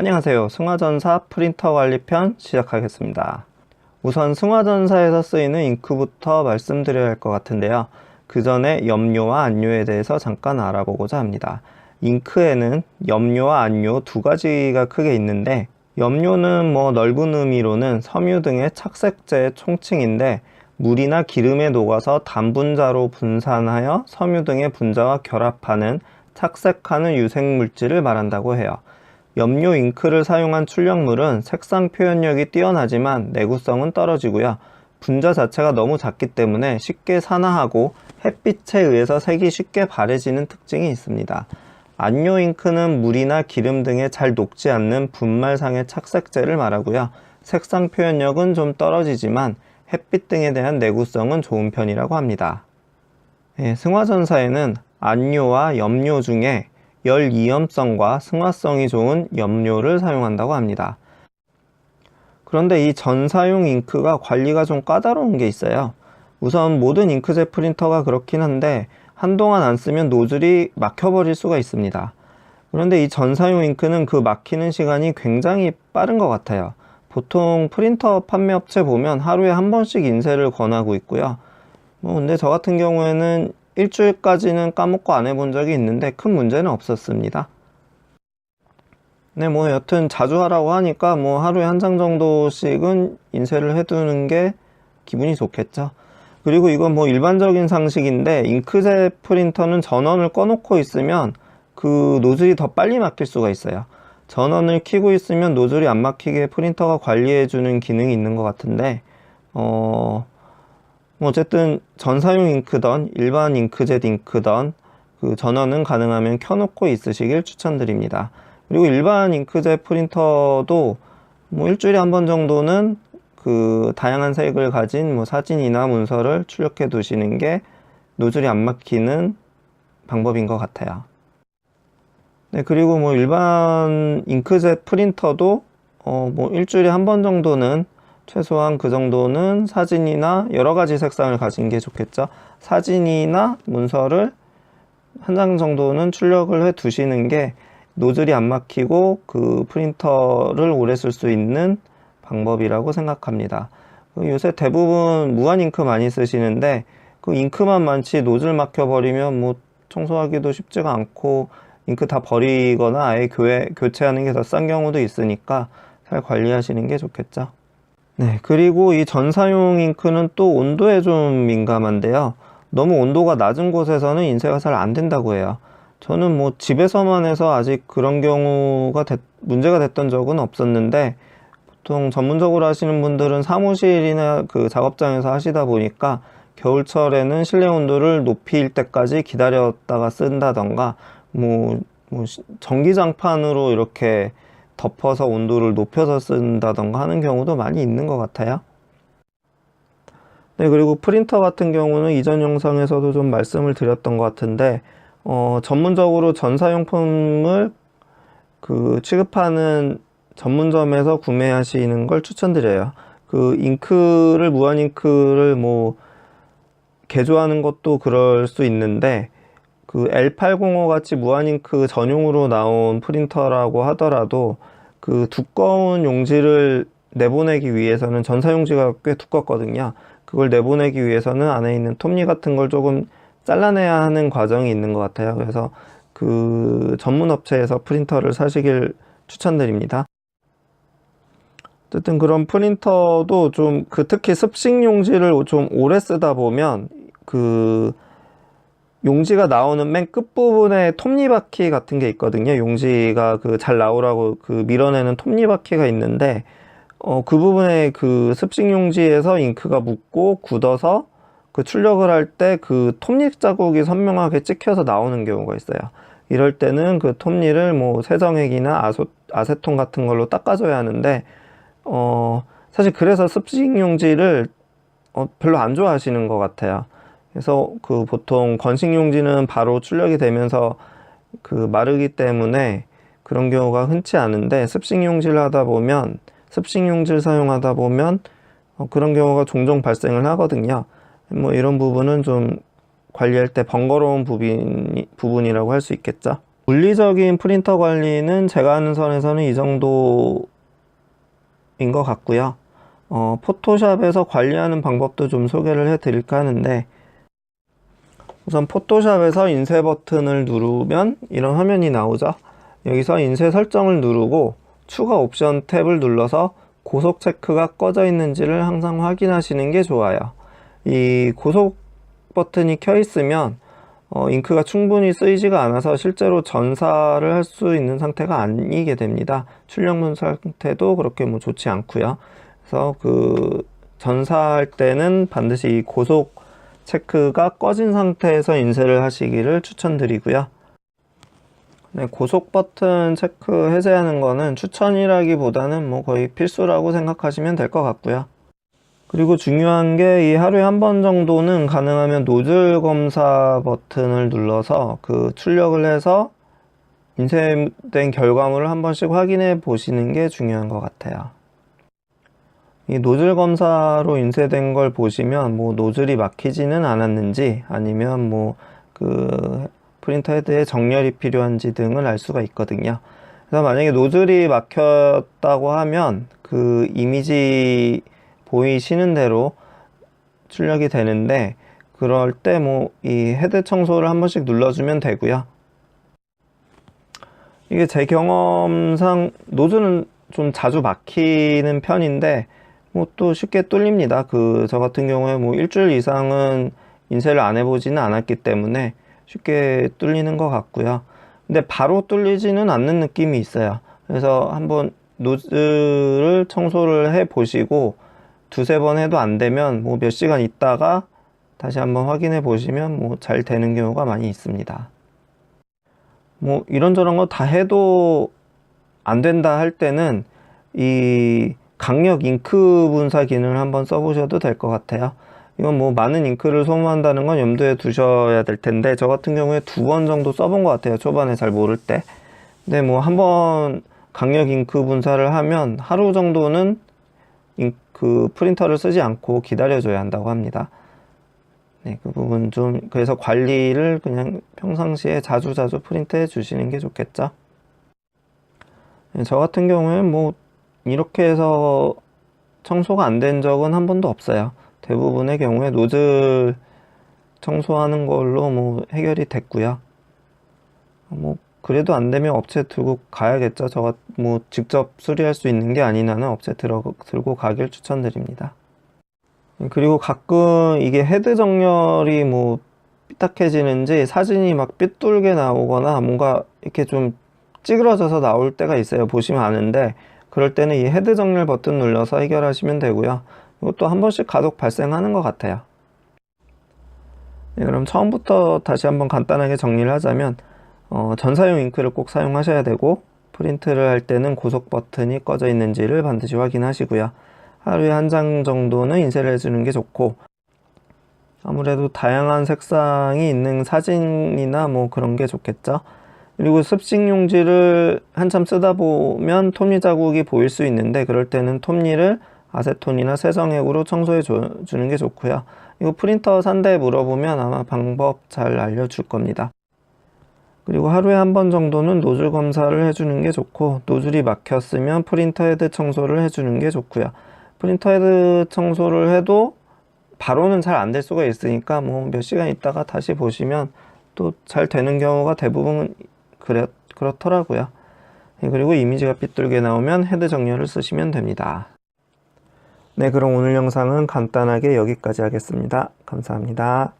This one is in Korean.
안녕하세요. 승화전사 프린터 관리편 시작하겠습니다. 우선 승화전사에서 쓰이는 잉크부터 말씀드려야 할 것 같은데요. 그 전에 염료와 안료에 대해서 잠깐 알아보고자 합니다. 잉크에는 염료와 안료 두 가지가 크게 있는데, 염료는 넓은 의미로는 섬유 등의 착색제의 총칭인데, 물이나 기름에 녹아서 단분자로 분산하여 섬유 등의 분자와 결합하는 착색하는 유색물질을 말한다고 해요. 염료 잉크를 사용한 출력물은 색상 표현력이 뛰어나지만 내구성은 떨어지고요. 분자 자체가 너무 작기 때문에 쉽게 산화하고 햇빛에 의해서 색이 쉽게 바래지는 특징이 있습니다. 안료 잉크는 물이나 기름 등에 잘 녹지 않는 분말상의 착색제를 말하고요. 색상 표현력은 좀 떨어지지만 햇빛 등에 대한 내구성은 좋은 편이라고 합니다. 승화전사에는 안료와 염료 중에 열이염성과 승화성이 좋은 염료를 사용한다고 합니다. 그런데 이 전사용 잉크가 관리가 좀 까다로운 게 있어요. 우선 모든 잉크젯 프린터가 그렇긴 한데 한동안 안 쓰면 노즐이 막혀버릴 수가 있습니다. 그런데 이 전사용 잉크는 그 막히는 시간이 굉장히 빠른 것 같아요. 보통 프린터 판매 업체 보면 하루에 한 번씩 인쇄를 권하고 있고요. 근데 저 같은 경우에는 일주일까지는 까먹고 안 해본 적이 있는데 큰 문제는 없었습니다. 네, 여튼 자주 하라고 하니까 하루에 한 장 정도씩은 인쇄를 해두는 게 기분이 좋겠죠. 그리고 이건 일반적인 상식인데, 잉크젯 프린터는 전원을 꺼놓고 있으면 그 노즐이 더 빨리 막힐 수가 있어요. 전원을 켜고 있으면 노즐이 안 막히게 프린터가 관리해주는 기능이 있는 것 같은데, 어쨌든 전사용 잉크던 일반 잉크젯 잉크던 그 전원은 가능하면 켜놓고 있으시길 추천드립니다. 그리고 일반 잉크젯 프린터도 일주일에 한 번 정도는 그 다양한 색을 가진 사진이나 문서를 출력해 두시는 게 노즐이 안 막히는 방법인 것 같아요. 네, 그리고 일반 잉크젯 프린터도 일주일에 한 번 정도는 최소한 그 정도는 사진이나 여러 가지 색상을 가진 게 좋겠죠. 사진이나 문서를 한 장 정도는 출력을 해 두시는 게 노즐이 안 막히고 그 프린터를 오래 쓸 수 있는 방법이라고 생각합니다. 요새 대부분 무한 잉크 많이 쓰시는데 그 잉크만 많지 노즐 막혀 버리면 청소하기도 쉽지가 않고 잉크 다 버리거나 아예 교체하는 게 더 싼 경우도 있으니까 잘 관리하시는 게 좋겠죠. 네, 그리고 이 전사용 잉크는 또 온도에 좀 민감한데요. 너무 온도가 낮은 곳에서는 인쇄가 잘 안 된다고 해요. 저는 집에서만 해서 아직 그런 경우가 문제가 됐던 적은 없었는데, 보통 전문적으로 하시는 분들은 사무실이나 그 작업장에서 하시다 보니까 겨울철에는 실내 온도를 높일 때까지 기다렸다가 쓴다던가 전기장판으로 이렇게 덮어서 온도를 높여서 쓴다던가 하는 경우도 많이 있는 것 같아요. 네, 그리고 프린터 같은 경우는 이전 영상에서도 좀 말씀을 드렸던 것 같은데 전문적으로 전사용품을 취급하는 전문점에서 구매하시는 걸 추천드려요. 그 잉크를 무한 잉크를 개조하는 것도 그럴 수 있는데 그 L805 같이 무한 잉크 전용으로 나온 프린터라고 하더라도 그 두꺼운 용지를 내보내기 위해서는 전사용지가 꽤 두껍거든요. 그걸 내보내기 위해서는 안에 있는 톱니 같은 걸 조금 잘라내야 하는 과정이 있는 것 같아요. 그래서 그 전문 업체에서 프린터를 사시길 추천드립니다. 어쨌든 그런 프린터도 좀 특히 습식 용지를 좀 오래 쓰다 보면 그 용지가 나오는 맨 끝부분에 톱니바퀴 같은 게 있거든요. 용지가 잘 나오라고 밀어내는 톱니바퀴가 있는데 그 부분에 그 습식 용지에서 잉크가 묻고 굳어서 그 출력을 할 때 그 톱니 자국이 선명하게 찍혀서 나오는 경우가 있어요. 이럴 때는 그 톱니를 세정액이나 아세톤 같은 걸로 닦아줘야 하는데 사실 그래서 습식 용지를 별로 안 좋아하시는 것 같아요. 그래서 보통 건식 용지는 바로 출력이 되면서 마르기 때문에 그런 경우가 흔치 않은데 습식 용지를 사용하다 보면 그런 경우가 종종 발생을 하거든요. 이런 부분은 좀 관리할 때 번거로운 부분이라고 할 수 있겠죠. 물리적인 프린터 관리는 제가 하는 선에서는 이 정도인 것 같고요. 포토샵에서 관리하는 방법도 좀 소개를 해 드릴까 하는데, 우선 포토샵에서 인쇄 버튼을 누르면 이런 화면이 나오죠. 여기서 인쇄 설정을 누르고 추가 옵션 탭을 눌러서 고속 체크가 꺼져 있는지를 항상 확인하시는 게 좋아요. 이 고속 버튼이 켜 있으면 잉크가 충분히 쓰이지가 않아서 실제로 전사를 할 수 있는 상태가 아니게 됩니다. 출력문 상태도 그렇게 뭐 좋지 않고요. 그래서 전사할 때는 반드시 이 고속 체크가 꺼진 상태에서 인쇄를 하시기를 추천드리고요. 네, 고속 버튼 체크 해제하는 거는 추천이라기보다는 뭐 거의 필수라고 생각하시면 될 것 같고요. 그리고 중요한 게 이 하루에 한 번 정도는 가능하면 노즐 검사 버튼을 눌러서 출력을 해서 인쇄된 결과물을 한 번씩 확인해 보시는 게 중요한 것 같아요. 이 노즐 검사로 인쇄된 걸 보시면 뭐 노즐이 막히지는 않았는지 아니면 프린터 헤드에 정렬이 필요한지 등을 알 수가 있거든요. 그래서 만약에 노즐이 막혔다고 하면 그 이미지 보이시는 대로 출력이 되는데, 그럴 때 이 헤드 청소를 한 번씩 눌러주면 되고요. 이게 제 경험상 노즐은 좀 자주 막히는 편인데 또 쉽게 뚫립니다. 저 같은 경우에 일주일 이상은 인쇄를 안 해보지는 않았기 때문에 쉽게 뚫리는 것 같고요. 근데 바로 뚫리지는 않는 느낌이 있어요. 그래서 한번 노즐을 청소를 해 보시고 두세 번 해도 안 되면 몇 시간 있다가 다시 한번 확인해 보시면 잘 되는 경우가 많이 있습니다. 이런저런 거 다 해도 안 된다 할 때는 이 강력 잉크 분사 기능을 한번 써보셔도 될 것 같아요. 이건 많은 잉크를 소모한다는 건 염두에 두셔야 될 텐데, 저 같은 경우에 2번 정도 써본 것 같아요. 초반에 잘 모를 때. 근데 한번 강력 잉크 분사를 하면 하루 정도는 프린터를 쓰지 않고 기다려줘야 한다고 합니다. 네, 그 부분 그래서 관리를 그냥 평상시에 자주자주 프린트해 주시는 게 좋겠죠. 네, 저 같은 경우에는 이렇게 해서 청소가 안 된 적은 한 번도 없어요. 대부분의 경우에 노즐 청소하는 걸로 해결이 됐고요. 그래도 안 되면 업체 들고 가야겠죠. 저가 직접 수리할 수 있는 게 아닌 한은 업체 들고 가길 추천드립니다. 그리고 가끔 이게 헤드 정렬이 삐딱해지는지 사진이 삐뚤게 나오거나 뭔가 이렇게 좀 찌그러져서 나올 때가 있어요. 보시면 아는데, 그럴 때는 이 헤드 정렬 버튼 눌러서 해결하시면 되고요. 이것도 한 번씩 가독 발생하는 것 같아요. 네, 그럼 처음부터 다시 한번 간단하게 정리를 하자면, 전사용 잉크를 꼭 사용하셔야 되고, 프린트를 할 때는 고속 버튼이 꺼져 있는지를 반드시 확인하시고요. 하루에 한 장 정도는 인쇄를 해주는 게 좋고, 아무래도 다양한 색상이 있는 사진이나 그런 게 좋겠죠. 그리고 습식 용지를 한참 쓰다 보면 톱니 자국이 보일 수 있는데, 그럴 때는 톱니를 아세톤이나 세정액으로 청소해 주는 게 좋고요. 이거 프린터 산대 물어보면 아마 방법 잘 알려줄 겁니다. 그리고 하루에 한 번 정도는 노즐 검사를 해주는 게 좋고, 노즐이 막혔으면 프린터 헤드 청소를 해주는 게 좋고요. 프린터 헤드 청소를 해도 바로는 잘 안 될 수가 있으니까 몇 시간 있다가 다시 보시면 또 잘 되는 경우가 대부분 그렇더라고요. 그리고 이미지가 삐뚤게 나오면 헤드 정렬을 쓰시면 됩니다. 네, 그럼 오늘 영상은 간단하게 여기까지 하겠습니다. 감사합니다.